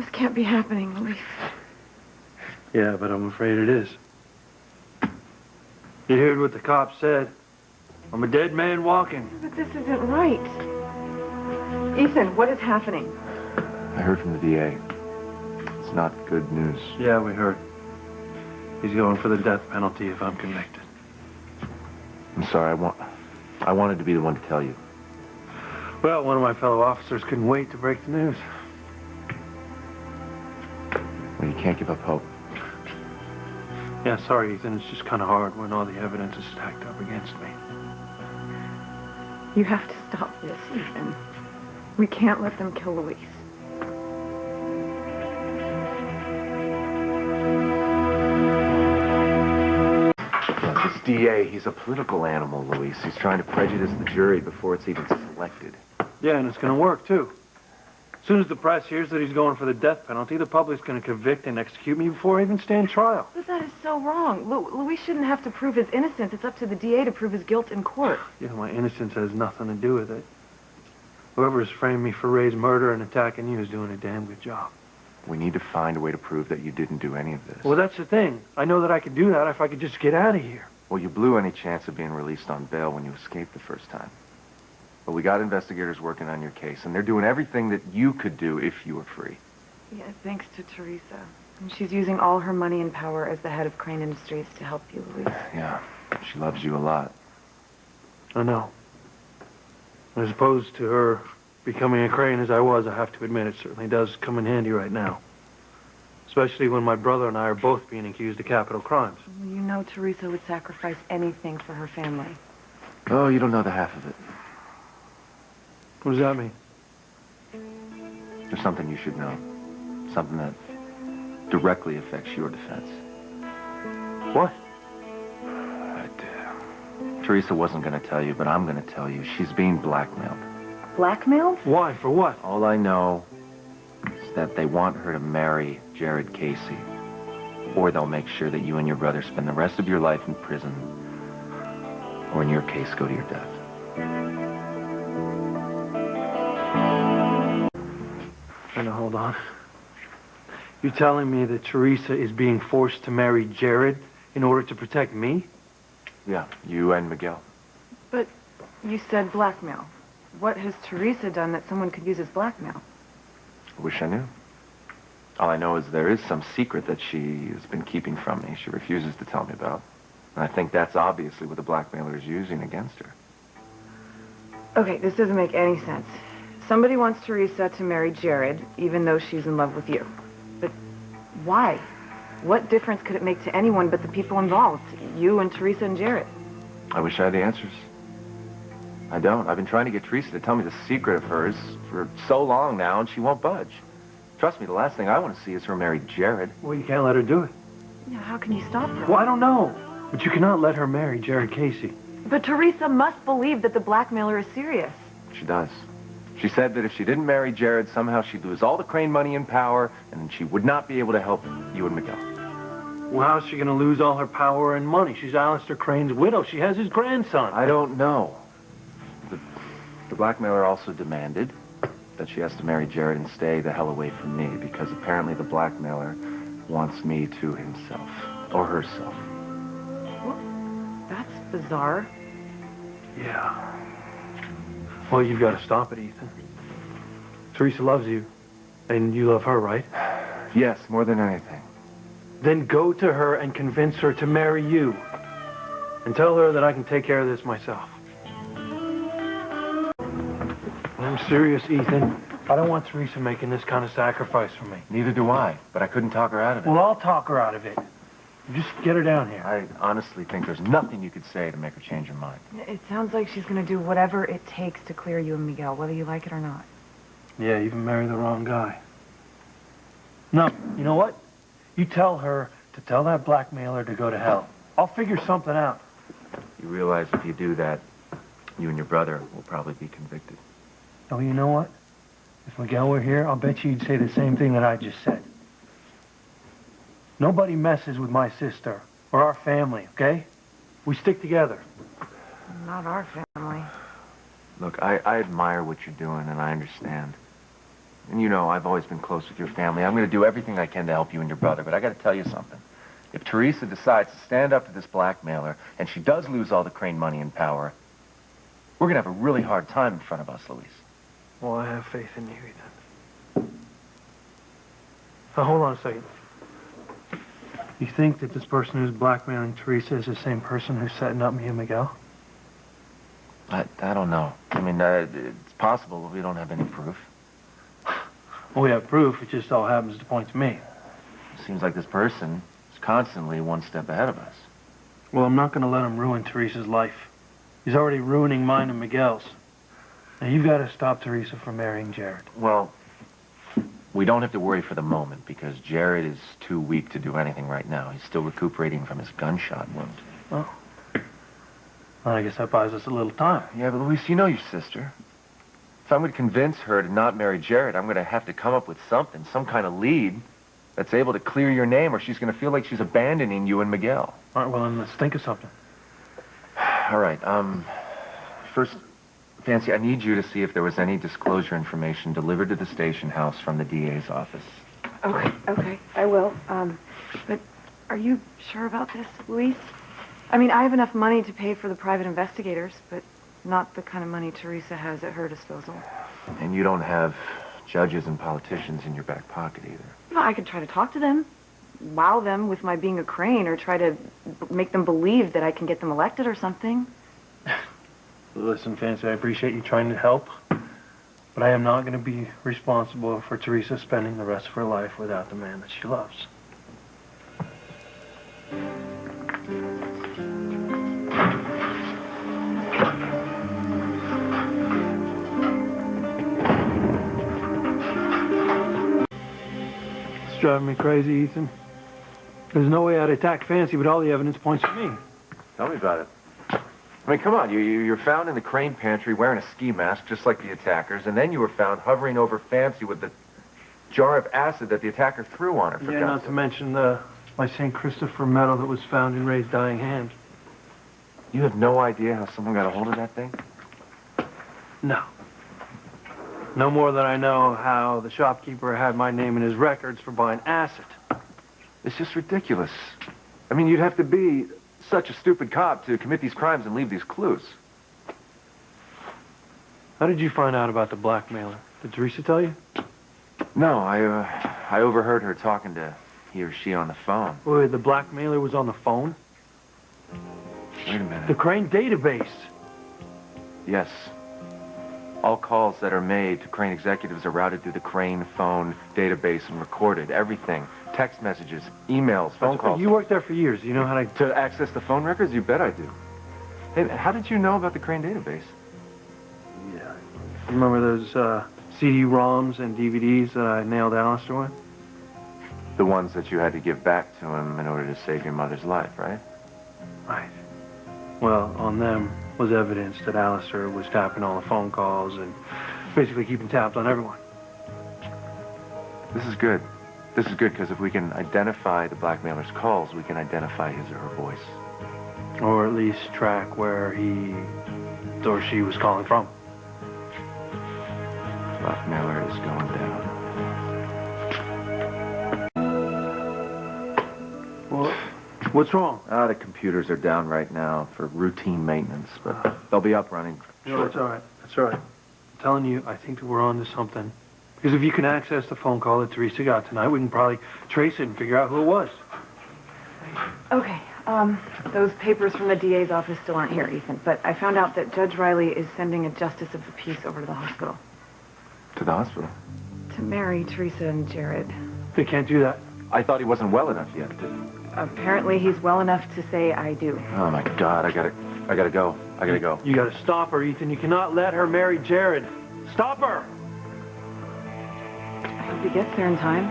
This can't be happening, Luis. Yeah, but I'm afraid it is. You heard what the cops said. I'm a dead man walking. But this isn't right. Ethan, what is happening? I heard from the DA. It's not good news. Yeah, we heard. He's going for the death penalty if I'm convicted. I'm sorry, I wanted to be the one to tell you. Well, one of my fellow officers couldn't wait to break the news. Well, you can't give up hope. Yeah, sorry, Ethan. It's just kind of hard when all the evidence is stacked up against me. You have to stop this, Ethan. We can't let them kill Luis. Look, this DA, he's a political animal, Luis. He's trying to prejudice the jury before it's even selected. Yeah, and it's going to work, too. As soon as the press hears that he's going for the death penalty, the public's going to convict and execute me before I even stand trial. But that is so wrong. Luis shouldn't have to prove his innocence. It's up to the DA to prove his guilt in court. Yeah, my innocence has nothing to do with it. Whoever's framed me for Ray's murder and attacking you is doing a damn good job. We need to find a way to prove that you didn't do any of this. Well, that's the thing. I know that I could do that if I could just get out of here. Well, you blew any chance of being released on bail when you escaped the first time. But we got investigators working on your case, and they're doing everything that you could do if you were free. Yeah, thanks to Teresa. And she's using all her money and power as the head of Crane Industries to help you, Luis. Yeah, she loves you a lot. I know. As opposed to her becoming a Crane as I was, I have to admit it certainly does come in handy right now. Especially when my brother and I are both being accused of capital crimes. Well, you know Teresa would sacrifice anything for her family. Oh, you don't know the half of it. What does that mean? There's something you should know. Something that directly affects your defense. What? Teresa wasn't going to tell you, but I'm going to tell you. She's being blackmailed. Blackmailed? Why? For what? All I know is that they want her to marry Jared Casey. Or they'll make sure that you and your brother spend the rest of your life in prison. Or in your case, go to your death. Now, hold on. You're telling me that Teresa is being forced to marry Jared in order to protect me? Yeah, you and Miguel. But you said blackmail. What has Teresa done that someone could use as blackmail? I wish I knew. All I know is there is some secret that she has been keeping from me. She refuses to tell me about. And I think that's obviously what the blackmailer is using against her. Okay, this doesn't make any sense. Somebody wants Teresa to marry Jared, even though she's in love with you. But why? What difference could it make to anyone but the people involved? You and Teresa and Jared. I wish I had the answers. I don't. I've been trying to get Teresa to tell me the secret of hers for so long now, and she won't budge. Trust me, the last thing I want to see is her marry Jared. Well, you can't let her do it. Yeah, how can you stop her? Well, I don't know. But you cannot let her marry Jared Casey. But Teresa must believe that the blackmailer is serious. She does. She said that if she didn't marry Jared, somehow she'd lose all the Crane money and power, and she would not be able to help you and Miguel. Well, how's she going to lose all her power and money? She's Alistair Crane's widow. She has his grandson. I don't know. The blackmailer also demanded that she has to marry Jared and stay the hell away from me, because apparently the blackmailer wants me to himself, or herself. Well, that's bizarre. Yeah. Well, you've got to stop it, Ethan. Teresa loves you, and you love her, right? Yes, more than anything. Then go to her and convince her to marry you. And tell her that I can take care of this myself. I'm serious, Ethan. I don't want Teresa making this kind of sacrifice for me. Neither do I, but I couldn't talk her out of it. Well, I'll talk her out of it. Just get her down here. I honestly think there's nothing you could say to make her change her mind. It sounds like she's going to do whatever it takes to clear you and Miguel, whether you like it or not. Yeah, you even marry the wrong guy. No, you know what? You tell her to tell that blackmailer to go to hell. I'll figure something out. You realize if you do that, you and your brother will probably be convicted. Oh, you know what? If Miguel were here, I'll bet you he'd say the same thing that I just said. Nobody messes with my sister or our family, okay? We stick together. Not our family. Look, I admire what you're doing, and I understand. And you know, I've always been close with your family. I'm going to do everything I can to help you and your brother, but I got to tell you something. If Teresa decides to stand up to this blackmailer, and she does lose all the Crane money and power, we're going to have a really hard time in front of us, Luis. Well, I have faith in you, Ethan. Now, hold on a second. You think that this person who's blackmailing Teresa is the same person who's setting up me and Miguel? I don't know. I mean, it's possible, but we don't have any proof. Well, we have proof. It just all happens to point to me. It seems like this person is constantly one step ahead of us. Well, I'm not going to let him ruin Teresa's life. He's already ruining mine and Miguel's. Now, you've got to stop Teresa from marrying Jared. Well, we don't have to worry for the moment because Jared is too weak to do anything right now. He's still recuperating from his gunshot wound. Oh. Well, I guess that buys us a little time. Yeah, but Luis, you know your sister. If I'm going to convince her to not marry Jared, I'm going to have to come up with something, some kind of lead that's able to clear your name, or she's going to feel like she's abandoning you and Miguel. All right, well, then let's think of something. All right, first, Fancy, I need you to see if there was any disclosure information delivered to the station house from the DA's office. Okay, I will. But are you sure about this, Luis? I mean, I have enough money to pay for the private investigators, but not the kind of money Teresa has at her disposal. And you don't have judges and politicians in your back pocket either. Well, I could try to talk to them, wow them with my being a Crane, or try to make them believe that I can get them elected or something. Listen, Fancy, I appreciate you trying to help, but I am not going to be responsible for Teresa spending the rest of her life without the man that she loves. It's driving me crazy, Ethan. There's no way I'd attack Fancy, but all the evidence points to me. Tell me about it. I mean, come on, you're found in the Crane pantry wearing a ski mask, just like the attackers, and then you were found hovering over Fancy with the jar of acid that the attacker threw on her, for Yeah, not to mention my St. Christopher medal that was found in Ray's dying hand. You have no idea how someone got a hold of that thing? No. No more than I know how the shopkeeper had my name in his records for buying acid. It's just ridiculous. I mean, you'd have to be such a stupid cop to commit these crimes and leave these clues. How did you find out about the blackmailer? Did Teresa tell you? No, I overheard her talking to he or she on the phone. Wait, the blackmailer was on the phone? Wait a minute. The Crane database. Yes. All calls that are made to Crane executives are routed through the Crane phone database and recorded. Everything. Text messages, emails, phone calls. You worked there for years. You know how to... To access the phone records? You bet I do. Hey, how did you know about the Crane database? Yeah. Remember those CD-ROMs and DVDs that I nailed Alistair with? The ones that you had to give back to him in order to save your mother's life, right? Right. Well, on them was evidence that Alistair was tapping all the phone calls and basically keeping tabs on everyone. This is good. This is good because if we can identify the blackmailer's calls, we can identify his or her voice. Or at least track where he or she was calling from. Blackmailer is going down. Well, what's wrong? The computers are down right now for routine maintenance, but they'll be up running No, shortly. that's all right. That's all right. I'm telling you, I think that we're on to something. Because if you can access the phone call that Teresa got tonight, we can probably trace it and figure out who it was. Okay, those papers from the DA's office still aren't here, Ethan, but I found out that Judge Riley is sending a justice of the peace over to the hospital. To the hospital? To marry Teresa and Jared. They can't do that. I thought he wasn't well enough yet. Apparently he's well enough to say I do. Oh, my God, I gotta go. I gotta go. You gotta stop her, Ethan. You cannot let her marry Jared. Stop her! I hope he gets there in time.